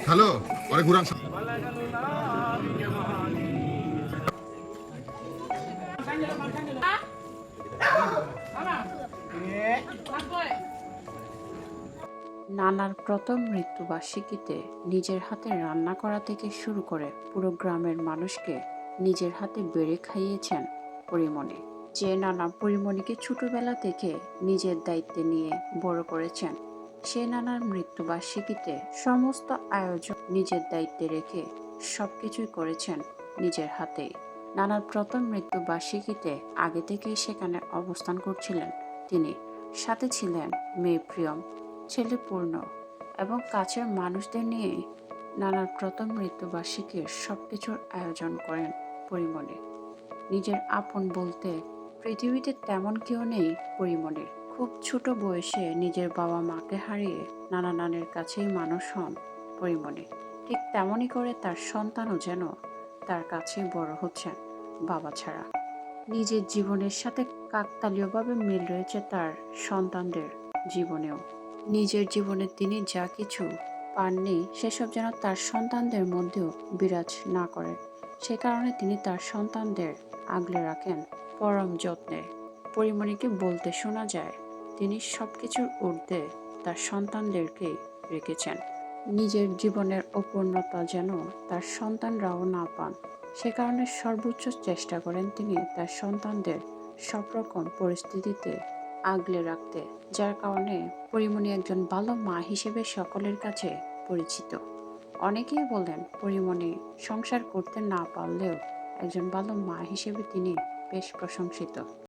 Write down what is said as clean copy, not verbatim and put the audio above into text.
Hello, আরে ঘুরান। নানার প্রথম মৃত্যুবার্ষিকীতে নিজের হাতে রান্না করা থেকে শুরু করে পুরো গ্রামের মানুষকে নিজের হাতে বেড়ে খাইয়েছেন পরিমণি। যে নানা পরিমণিকে ছোটবেলা থেকে নিজের দায়িত্বে নিয়ে বড় করেছেন, সে নানার মৃত্যুবার্ষিকীতে সমস্ত আয়োজন নিজের দায়িত্বে রেখে সবকিছুই করেছেন নিজের হাতেই। নানার প্রথম মৃত্যুবার্ষিকীতে আগে থেকেই সেখানে অবস্থান করছিলেন তিনি। সাথে ছিলেন মেয়ে প্রিয়ম, ছেলে পূর্ণ এবং কাছের মানুষদের নিয়ে নানার প্রথম মৃত্যুবার্ষিকীর সবকিছুর আয়োজন করেন পরিমণি। নিজের আপন বলতে পৃথিবীতে তেমন কেউ নেই পরিমণির। খুব ছোট বয়সে নিজের বাবা মাকে হারিয়ে নানা নানির কাছেই মানুষ হন পরিমণি। ঠিক তেমনই করে তার সন্তানও যেন তার কাছেই বড় হচ্ছেন বাবা ছাড়া। নিজের জীবনের সাথে কাকতালীয়ভাবে মিল রয়েছে তার সন্তানদের জীবনেও। নিজের জীবনে তিনি যা কিছু পাননি সেসব যেন তার সন্তানদের মধ্যেও বিরাজ না করে, সে কারণে তিনি তার সন্তানদের আগলে রাখেন পরম যত্নে। পরিমণিকে বলতে শোনা যায় তিনি সবকিছুর ঊর্ধ্বে তার সন্তানদেরকেই রেখেছেন। নিজের জীবনের অপূর্ণতা যেন তার সন্তানরাও না পান, সে কারণে সর্বোচ্চ চেষ্টা করেন তিনি তার সন্তানদের সব রকম পরিস্থিতিতে আগলে রাখতে, যার কারণে পরিমণি একজন ভালো মা হিসেবে সকলের কাছে পরিচিত। অনেকেই বলেন পরিমণি সংসার করতে না পারলেও একজন ভালো মা হিসেবে তিনি বেশ প্রশংসিত।